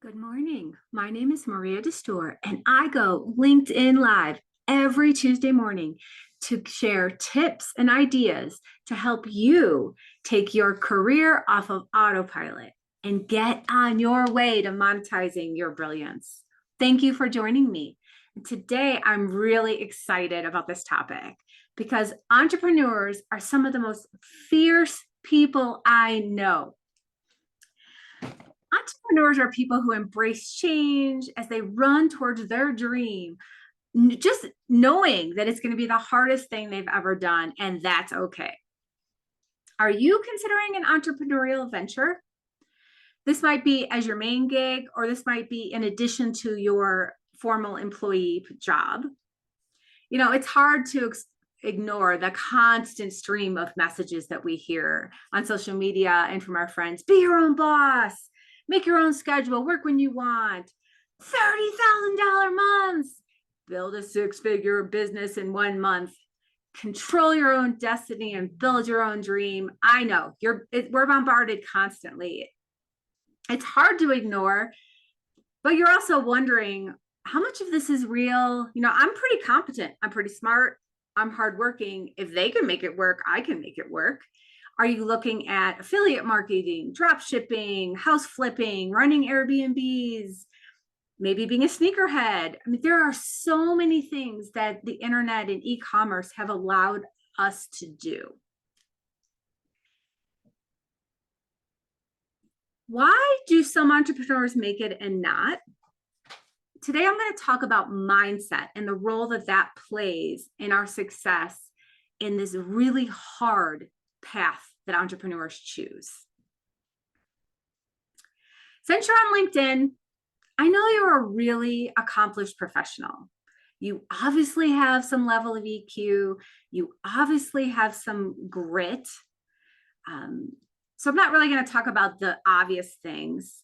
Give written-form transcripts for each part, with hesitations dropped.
Good morning. My name is Maria Destor, and I go LinkedIn Live every Tuesday morning to share tips and ideas to help you take your career off of autopilot and get on your way to monetizing your brilliance. Thank you for joining me. Today, I'm really excited about this topic because entrepreneurs are some of the most fierce people I know. Entrepreneurs are people who embrace change as they run towards their dream, just knowing that it's going to be the hardest thing they've ever done, and that's okay. Are you considering an entrepreneurial venture? This might be as your main gig, or this might be in addition to your formal employee job. You know, it's hard to ignore the constant stream of messages that we hear on social media and from our friends. Be your own boss. Make your own schedule, work when you want, $30,000 months, build a six-figure business in 1 month, control your own destiny and build your own dream. I know we're bombarded constantly. It's hard to ignore, but you're also wondering how much of this is real. You know, I'm pretty competent. I'm pretty smart. I'm hardworking. If they can make it work, I can make it work. Are you looking at affiliate marketing, drop shipping, house flipping, running Airbnbs, maybe being a sneakerhead? I mean, there are so many things that the internet and e-commerce have allowed us to do. Why do some entrepreneurs make it and not? Today, I'm going to talk about mindset and the role that that plays in our success in this really hard path that entrepreneurs choose. Since you're on LinkedIn, I know you're a really accomplished professional. You obviously have some level of EQ. You obviously have some grit. So I'm not really going to talk about the obvious things.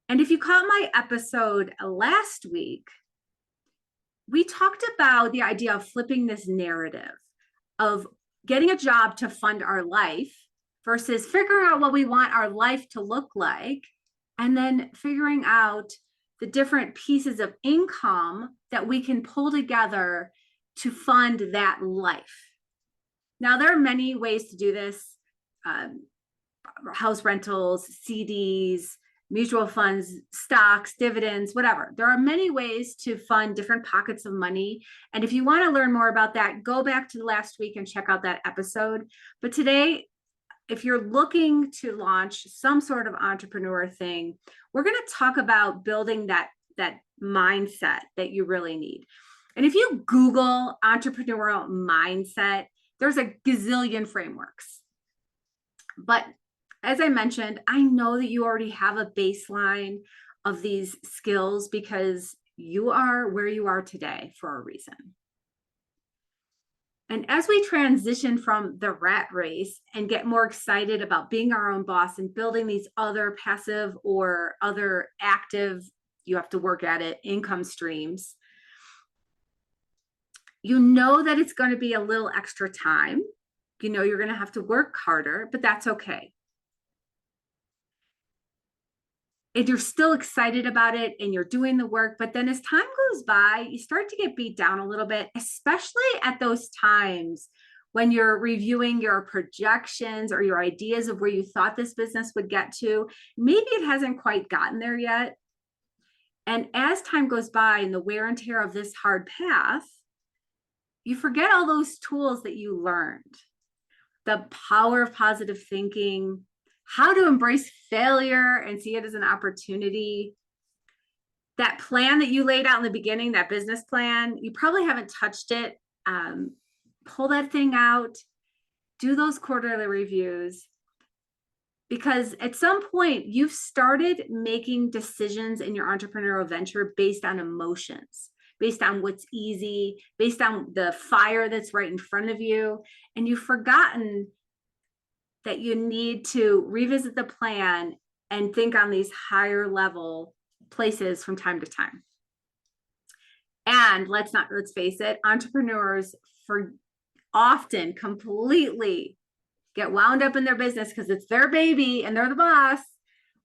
And if you caught my episode last week, we talked about the idea of flipping this narrative of getting a job to fund our life versus figuring out what we want our life to look like, and then figuring out the different pieces of income that we can pull together to fund that life. Now, there are many ways to do this. House rentals, CDs, mutual funds, stocks, dividends, whatever. There are many ways to fund different pockets of money. And if you want to learn more about that, go back to last week and check out that episode. But today, if you're looking to launch some sort of entrepreneur thing, we're going to talk about building that mindset that you really need. And if you Google entrepreneurial mindset, there's a gazillion frameworks. But as I mentioned, I know that you already have a baseline of these skills because you are where you are today for a reason. And as we transition from the rat race and get more excited about being our own boss and building these other passive or other active, you have to work at it, income streams, you know that it's going to be a little extra time. You know you're going to have to work harder, but that's okay. And you're still excited about it and you're doing the work. But then as time goes by, you start to get beat down a little bit, especially at those times when you're reviewing your projections or your ideas of where you thought this business would get to. Maybe it hasn't quite gotten there yet. And as time goes by and the wear and tear of this hard path, you forget all those tools that you learned. The power of positive thinking, how to embrace failure and see it as an opportunity. That plan that you laid out in the beginning, that business plan, you probably haven't touched it. Pull that thing out, do those quarterly reviews, because at some point you've started making decisions in your entrepreneurial venture based on emotions, based on what's easy, based on the fire that's right in front of you. And you've forgotten that you need to revisit the plan and think on these higher level places from time to time. And let's face it, entrepreneurs often completely get wound up in their business because it's their baby and they're the boss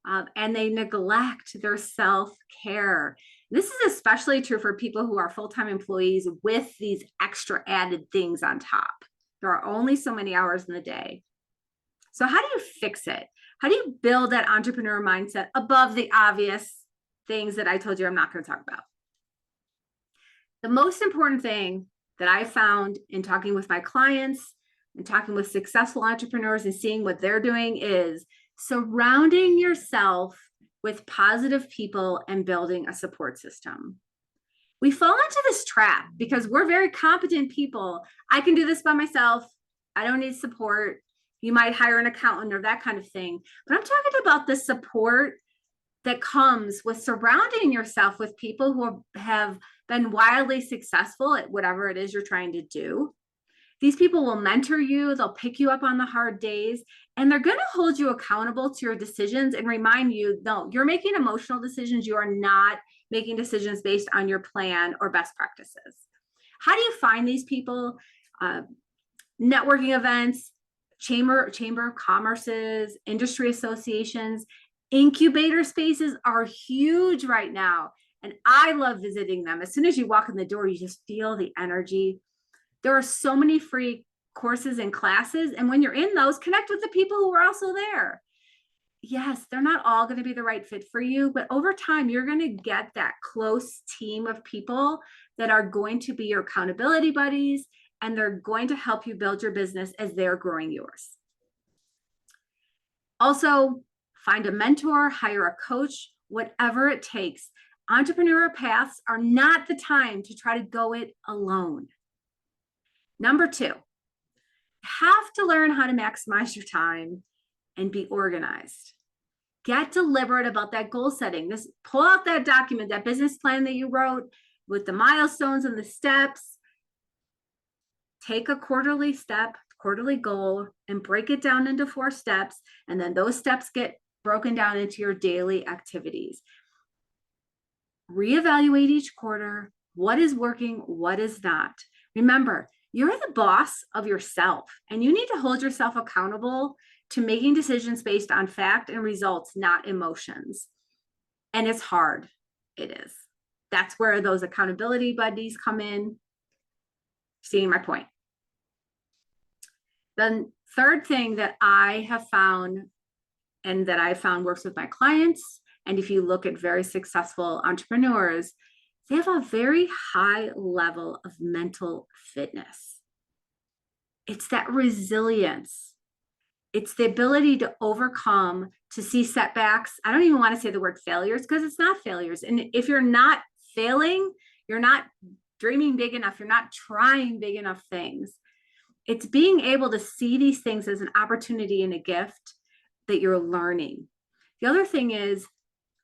and they neglect their self-care. This is especially true for people who are full-time employees with these extra added things on top. There are only so many hours in the day. So how do you fix it? How do you build that entrepreneur mindset above the obvious things that I told you I'm not going to talk about? The most important thing that I found in talking with my clients and talking with successful entrepreneurs and seeing what they're doing is surrounding yourself with positive people and building a support system. We fall into this trap because we're very competent people. I can do this by myself. I don't need support. You might hire an accountant or that kind of thing. But I'm talking about the support that comes with surrounding yourself with people who have been wildly successful at whatever it is you're trying to do. These people will mentor you, they'll pick you up on the hard days, and they're going to hold you accountable to your decisions and remind you, no, you're making emotional decisions. You are not making decisions based on your plan or best practices. How do you find these people? Networking events, chamber of commerces, industry associations, incubator spaces are huge right now. And I love visiting them. As soon as you walk in the door, you just feel the energy. There are so many free courses and classes. And when you're in those, connect with the people who are also there. Yes, they're not all going to be the right fit for you, but over time, you're going to get that close team of people that are going to be your accountability buddies, and they're going to help you build your business as they're growing yours. Also, find a mentor, hire a coach, whatever it takes. Entrepreneurial paths are not the time to try to go it alone. Number 2, you have to learn how to maximize your time and be organized. Get deliberate about that goal setting. Pull out that document, that business plan that you wrote with the milestones and the steps. Take a quarterly goal, and break it down into 4 steps. And then those steps get broken down into your daily activities. Reevaluate each quarter. What is working? What is not? Remember, you're the boss of yourself, and you need to hold yourself accountable to making decisions based on fact and results, not emotions. And it's hard. It is. That's where those accountability buddies come in. Seeing my point. The third thing that I have found, and that I found works with my clients, and if you look at very successful entrepreneurs, they have a very high level of mental fitness. It's that resilience. It's the ability to overcome, to see setbacks. I don't even want to say the word failures, because it's not failures. And if you're not failing, you're not dreaming big enough, you're not trying big enough things. It's being able to see these things as an opportunity and a gift that you're learning. The other thing is,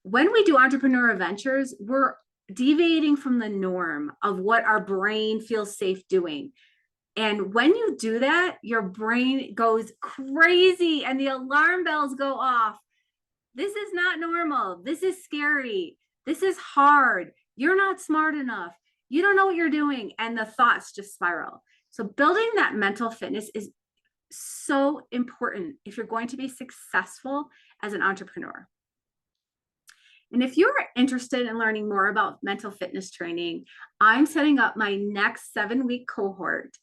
when we do entrepreneurial ventures, we're deviating from the norm of what our brain feels safe doing. And when you do that, your brain goes crazy and the alarm bells go off. This is not normal. This is scary. This is hard. You're not smart enough. You don't know what you're doing. And the thoughts just spiral. So building that mental fitness is so important if you're going to be successful as an entrepreneur. And if you're interested in learning more about mental fitness training, I'm setting up my next 7-week cohort.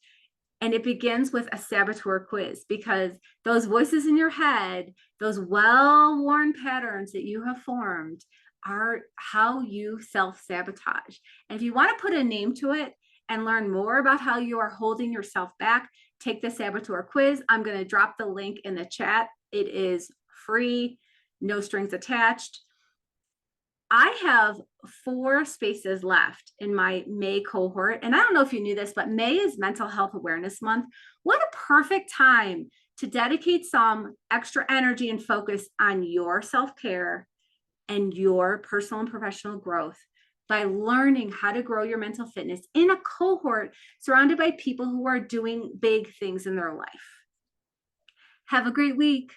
And it begins with a saboteur quiz, because those voices in your head, those well-worn patterns that you have formed, are how you self-sabotage. And if you want to put a name to it and learn more about how you are holding yourself back, take the saboteur quiz. I'm going to drop the link in the chat. It is free, no strings attached. I have 4 spaces left in my May cohort. And I don't know if you knew this, but May is Mental Health Awareness Month. What a perfect time to dedicate some extra energy and focus on your self-care and your personal and professional growth by learning how to grow your mental fitness in a cohort surrounded by people who are doing big things in their life. Have a great week.